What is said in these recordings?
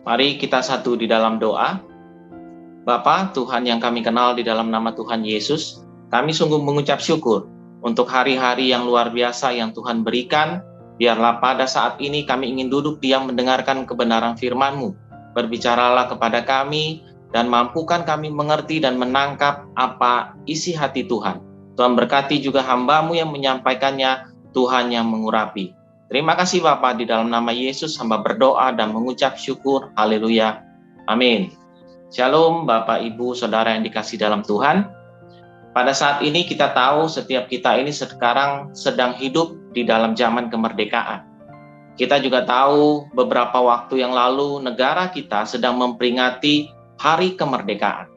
Mari kita satu di dalam doa. Bapa, Tuhan yang kami kenal di dalam nama Tuhan Yesus, kami sungguh mengucap syukur untuk hari-hari yang luar biasa yang Tuhan berikan. Biarlah pada saat ini kami ingin duduk diam mendengarkan kebenaran firman-Mu. Berbicaralah kepada kami dan mampukan kami mengerti dan menangkap apa isi hati Tuhan. Tuhan berkati juga hamba-Mu yang menyampaikannya, Tuhan yang mengurapi. Terima kasih Bapa, di dalam nama Yesus hamba berdoa dan mengucap syukur. Haleluya. Amin. Shalom Bapak Ibu Saudara yang dikasih dalam Tuhan. Pada saat ini kita tahu setiap kita ini sekarang sedang hidup di dalam zaman kemerdekaan. Kita juga tahu beberapa waktu yang lalu negara kita sedang memperingati hari kemerdekaan.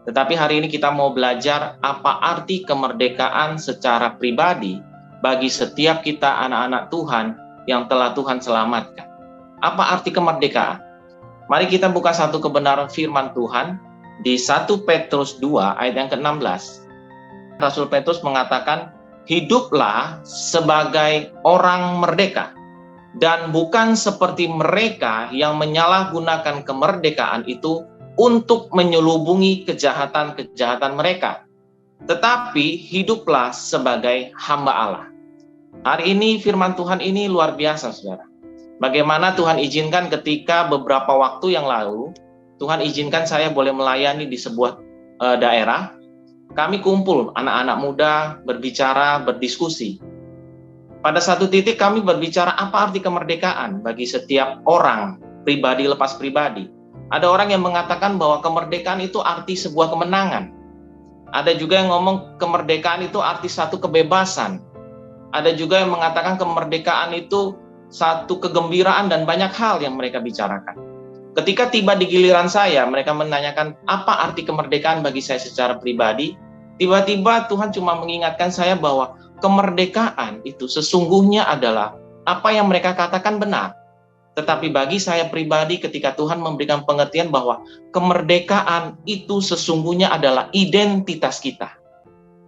Tetapi hari ini kita mau belajar apa arti kemerdekaan secara pribadi bagi setiap kita anak-anak Tuhan yang telah Tuhan selamatkan. Apa arti kemerdekaan? Mari kita buka satu kebenaran firman Tuhan di 1 Petrus 2 ayat yang ke-16. Rasul Petrus mengatakan, hiduplah sebagai orang merdeka dan bukan seperti mereka yang menyalahgunakan kemerdekaan itu untuk menyelubungi kejahatan-kejahatan mereka. Tetapi hiduplah sebagai hamba Allah. Hari ini firman Tuhan ini luar biasa, saudara. Bagaimana Tuhan izinkan ketika beberapa waktu yang lalu, Tuhan izinkan saya boleh melayani di sebuah daerah. Kami kumpul, anak-anak muda, berbicara, berdiskusi. Pada satu titik kami berbicara apa arti kemerdekaan bagi setiap orang, pribadi lepas pribadi. Ada orang yang mengatakan bahwa kemerdekaan itu arti sebuah kemenangan. Ada juga yang ngomong kemerdekaan itu arti satu kebebasan. Ada juga yang mengatakan kemerdekaan itu satu kegembiraan dan banyak hal yang mereka bicarakan. Ketika tiba di giliran saya, mereka menanyakan apa arti kemerdekaan bagi saya secara pribadi. Tiba-tiba Tuhan cuma mengingatkan saya bahwa kemerdekaan itu sesungguhnya adalah apa yang mereka katakan benar. Tetapi bagi saya pribadi ketika Tuhan memberikan pengertian bahwa kemerdekaan itu sesungguhnya adalah identitas kita.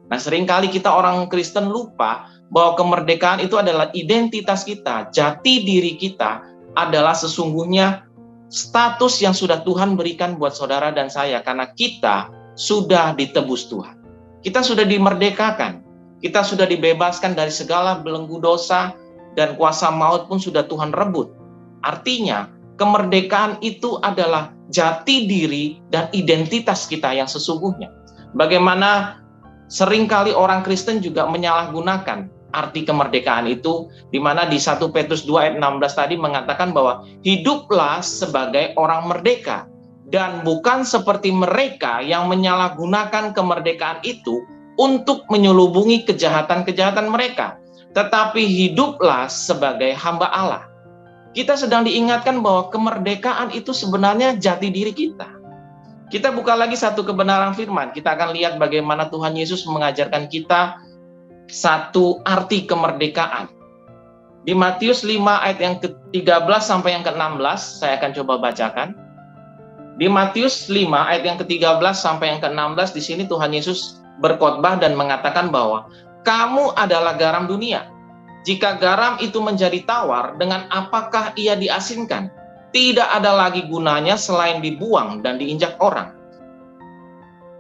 Nah, seringkali kita orang Kristen lupa bahwa kemerdekaan itu adalah identitas kita, jati diri kita adalah sesungguhnya status yang sudah Tuhan berikan buat saudara dan saya, karena kita sudah ditebus Tuhan. Kita sudah dimerdekakan, kita sudah dibebaskan dari segala belenggu dosa dan kuasa maut pun sudah Tuhan rebut. Artinya, kemerdekaan itu adalah jati diri dan identitas kita yang sesungguhnya. Bagaimana seringkali orang Kristen juga menyalahgunakan arti kemerdekaan itu, di mana di 1 Petrus 2 ayat 16 tadi mengatakan bahwa hiduplah sebagai orang merdeka dan bukan seperti mereka yang menyalahgunakan kemerdekaan itu untuk menyelubungi kejahatan-kejahatan mereka, tetapi hiduplah sebagai hamba Allah. Kita sedang diingatkan bahwa kemerdekaan itu sebenarnya jati diri kita. Kita buka lagi satu kebenaran firman, kita akan lihat bagaimana Tuhan Yesus mengajarkan kita satu arti kemerdekaan. Di Matius 5 ayat yang ke-13 sampai yang ke-16, saya akan coba bacakan. Di Matius 5 ayat yang ke-13 sampai yang ke-16, di sini Tuhan Yesus berkhotbah dan mengatakan bahwa kamu adalah garam dunia. Jika garam itu menjadi tawar, dengan apakah ia diasinkan? Tidak ada lagi gunanya selain dibuang dan diinjak orang.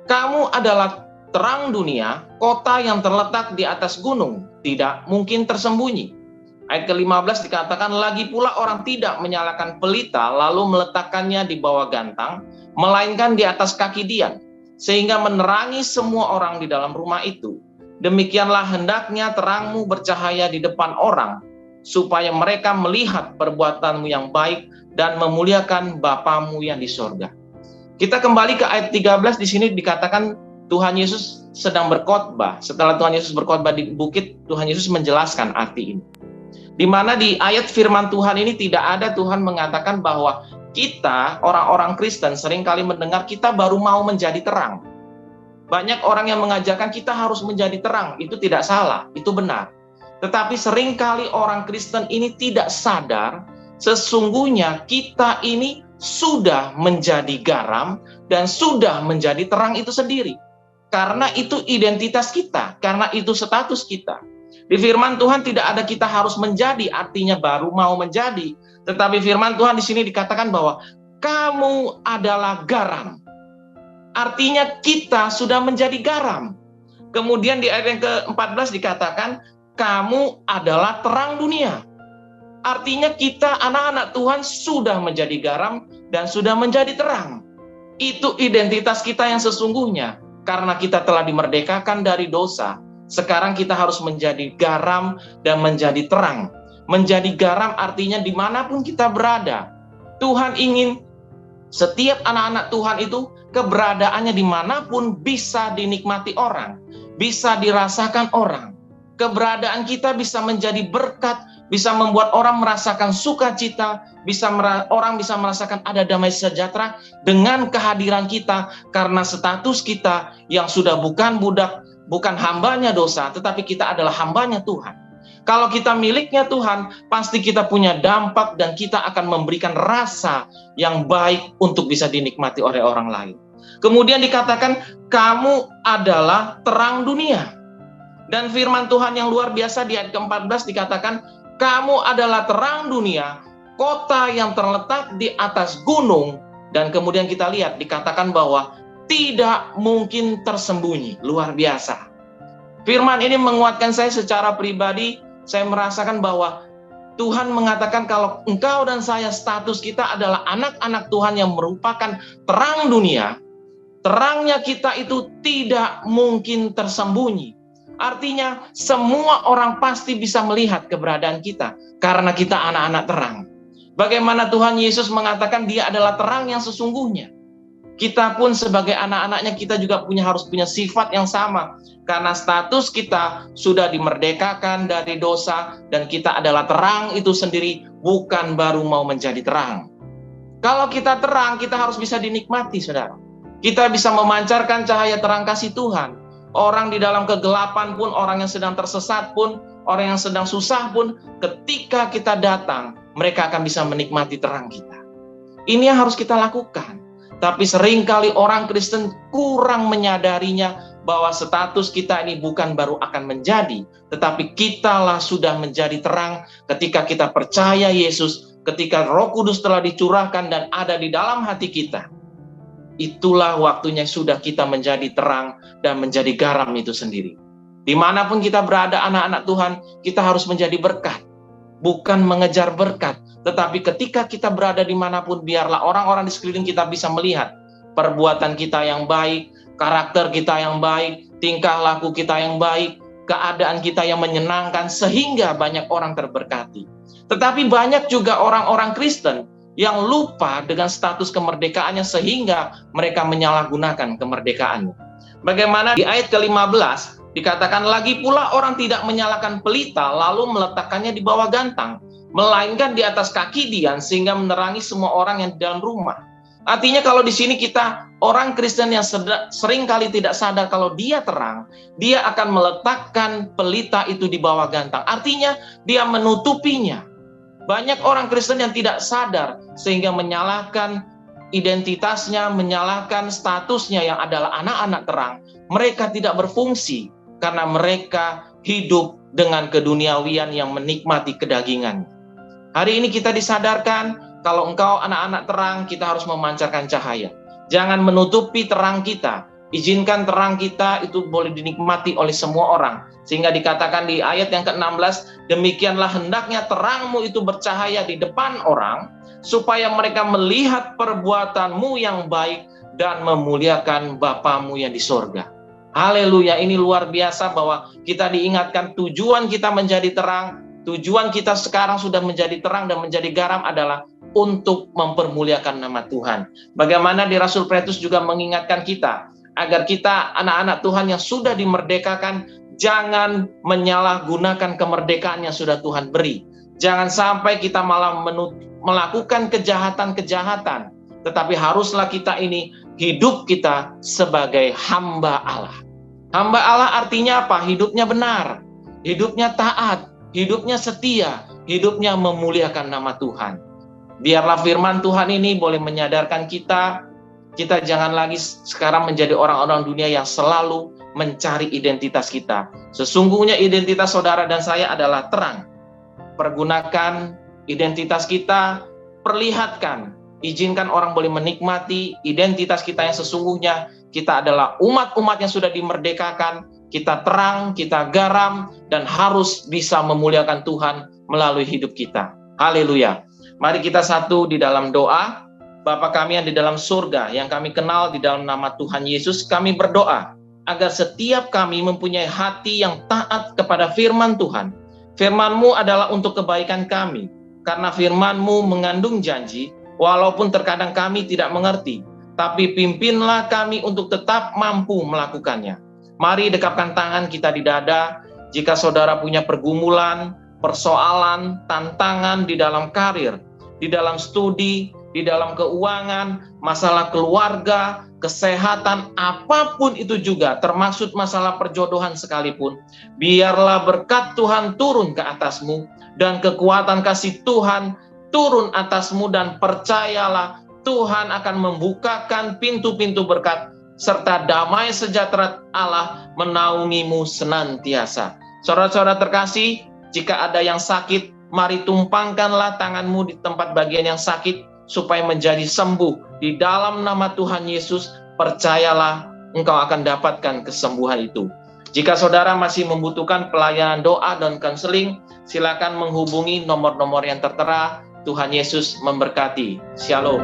Kamu adalah terang dunia, kota yang terletak di atas gunung, tidak mungkin tersembunyi. Ayat ke-15 dikatakan, lagi pula orang tidak menyalakan pelita lalu meletakkannya di bawah gantang, melainkan di atas kaki dian, sehingga menerangi semua orang di dalam rumah itu. Demikianlah hendaknya terangmu bercahaya di depan orang, supaya mereka melihat perbuatanmu yang baik dan memuliakan Bapamu yang di sorga. Kita kembali ke ayat 13, di sini dikatakan Tuhan Yesus sedang berkhotbah. Setelah Tuhan Yesus berkhotbah di bukit, Tuhan Yesus menjelaskan arti ini. Di mana di ayat firman Tuhan ini tidak ada Tuhan mengatakan bahwa kita, orang-orang Kristen, seringkali mendengar kita baru mau menjadi terang. Banyak orang yang mengajarkan kita harus menjadi terang. Itu tidak salah, itu benar. Tetapi seringkali orang Kristen ini tidak sadar sesungguhnya kita ini sudah menjadi garam dan sudah menjadi terang itu sendiri. Karena itu identitas kita, karena itu status kita. Di firman Tuhan tidak ada kita harus menjadi, artinya baru mau menjadi. Tetapi firman Tuhan di sini dikatakan bahwa kamu adalah garam. Artinya kita sudah menjadi garam. Kemudian di ayat yang ke-14 dikatakan, kamu adalah terang dunia. Artinya kita anak-anak Tuhan sudah menjadi garam dan sudah menjadi terang. Itu identitas kita yang sesungguhnya. Karena kita telah dimerdekakan dari dosa, sekarang kita harus menjadi garam dan menjadi terang. Menjadi garam artinya dimanapun kita berada, Tuhan ingin setiap anak-anak Tuhan itu keberadaannya dimanapun bisa dinikmati orang, bisa dirasakan orang. Keberadaan kita bisa menjadi berkat, bisa membuat orang merasakan sukacita, orang bisa merasakan ada damai sejahtera dengan kehadiran kita, karena status kita yang sudah bukan budak, bukan hambanya dosa, tetapi kita adalah hambanya Tuhan. Kalau kita miliknya Tuhan, pasti kita punya dampak dan kita akan memberikan rasa yang baik untuk bisa dinikmati oleh orang lain. Kemudian dikatakan, kamu adalah terang dunia. Dan firman Tuhan yang luar biasa di ayat ke-14 dikatakan, kamu adalah terang dunia, kota yang terletak di atas gunung. Dan kemudian kita lihat, dikatakan bahwa tidak mungkin tersembunyi. Luar biasa. Firman ini menguatkan saya secara pribadi. Saya merasakan bahwa Tuhan mengatakan kalau engkau dan saya status kita adalah anak-anak Tuhan yang merupakan terang dunia, terangnya kita itu tidak mungkin tersembunyi. Artinya semua orang pasti bisa melihat keberadaan kita karena kita anak-anak terang. Bagaimana Tuhan Yesus mengatakan dia adalah terang yang sesungguhnya. Kita pun sebagai anak-anaknya kita juga harus punya sifat yang sama. Karena status kita sudah dimerdekakan dari dosa dan kita adalah terang itu sendiri, bukan baru mau menjadi terang. Kalau kita terang, kita harus bisa dinikmati, saudara. Kita bisa memancarkan cahaya terang kasih Tuhan. Orang di dalam kegelapan pun, orang yang sedang tersesat pun, orang yang sedang susah pun, ketika kita datang, mereka akan bisa menikmati terang kita. Ini yang harus kita lakukan. Tapi seringkali orang Kristen kurang menyadarinya bahwa status kita ini bukan baru akan menjadi, tetapi kitalah sudah menjadi terang ketika kita percaya Yesus, ketika Roh Kudus telah dicurahkan dan ada di dalam hati kita. Itulah waktunya sudah kita menjadi terang dan menjadi garam itu sendiri. Dimanapun kita berada anak-anak Tuhan, kita harus menjadi berkat. Bukan mengejar berkat, tetapi ketika kita berada dimanapun, biarlah orang-orang di sekeliling kita bisa melihat perbuatan kita yang baik, karakter kita yang baik, tingkah laku kita yang baik, keadaan kita yang menyenangkan, sehingga banyak orang terberkati. Tetapi banyak juga orang-orang Kristen yang lupa dengan status kemerdekaannya sehingga mereka menyalahgunakan kemerdekaannya. Bagaimana di ayat ke-15, dikatakan lagi pula orang tidak menyalakan pelita lalu meletakkannya di bawah gantang, melainkan di atas kaki dian sehingga menerangi semua orang yang di dalam rumah. Artinya kalau di sini kita orang Kristen yang sering kali tidak sadar kalau dia terang, dia akan meletakkan pelita itu di bawah gantang. Artinya dia menutupinya. Banyak orang Kristen yang tidak sadar sehingga menyalahkan identitasnya, menyalahkan statusnya yang adalah anak-anak terang. Mereka tidak berfungsi karena mereka hidup dengan keduniawian yang menikmati kedagingan. Hari ini kita disadarkan kalau engkau anak-anak terang, kita harus memancarkan cahaya. Jangan menutupi terang kita. Izinkan terang kita itu boleh dinikmati oleh semua orang. Sehingga dikatakan di ayat yang ke-16, demikianlah hendaknya terangmu itu bercahaya di depan orang, supaya mereka melihat perbuatanmu yang baik dan memuliakan Bapamu yang di sorga. Haleluya, ini luar biasa bahwa kita diingatkan tujuan kita menjadi terang, tujuan kita sekarang sudah menjadi terang dan menjadi garam adalah untuk mempermuliakan nama Tuhan. Bagaimana di Rasul Petrus juga mengingatkan kita, agar kita anak-anak Tuhan yang sudah dimerdekakan, jangan menyalahgunakan kemerdekaan yang sudah Tuhan beri. Jangan sampai kita malah melakukan kejahatan-kejahatan, tetapi haruslah kita ini hidup kita sebagai hamba Allah. Hamba Allah artinya apa? Hidupnya benar, hidupnya taat, hidupnya setia, hidupnya memuliakan nama Tuhan. Biarlah firman Tuhan ini boleh menyadarkan kita jangan lagi sekarang menjadi orang-orang dunia yang selalu mencari identitas kita. Sesungguhnya identitas saudara dan saya adalah terang. Pergunakan identitas kita, perlihatkan Izinkan orang boleh menikmati identitas kita yang sesungguhnya. Kita adalah umat-umat yang sudah dimerdekakan, kita terang, kita garam, dan harus bisa memuliakan Tuhan melalui hidup kita. Haleluya. Mari kita satu di dalam doa. Bapa kami yang di dalam surga, yang kami kenal di dalam nama Tuhan Yesus, kami berdoa agar setiap kami mempunyai hati yang taat kepada firman Tuhan. Firman-Mu adalah untuk kebaikan kami, karena firman-Mu mengandung janji, walaupun terkadang kami tidak mengerti, tapi pimpinlah kami untuk tetap mampu melakukannya. Mari dekapkan tangan kita di dada. Jika saudara punya pergumulan, persoalan, tantangan di dalam karir, di dalam studi, di dalam keuangan, masalah keluarga, kesehatan, apapun itu juga, termasuk masalah perjodohan sekalipun, biarlah berkat Tuhan turun ke atasmu, dan kekuatan kasih Tuhan turun atasmu, dan percayalah, Tuhan akan membukakan pintu-pintu berkat, serta damai sejahtera Allah menaungimu senantiasa. Saudara-saudara terkasih, jika ada yang sakit, mari tumpangkanlah tanganmu di tempat bagian yang sakit, supaya menjadi sembuh. Di dalam nama Tuhan Yesus, percayalah, engkau akan dapatkan kesembuhan itu. Jika saudara masih membutuhkan pelayanan doa dan konseling, silakan menghubungi nomor-nomor yang tertera. Tuhan Yesus memberkati. Shalom.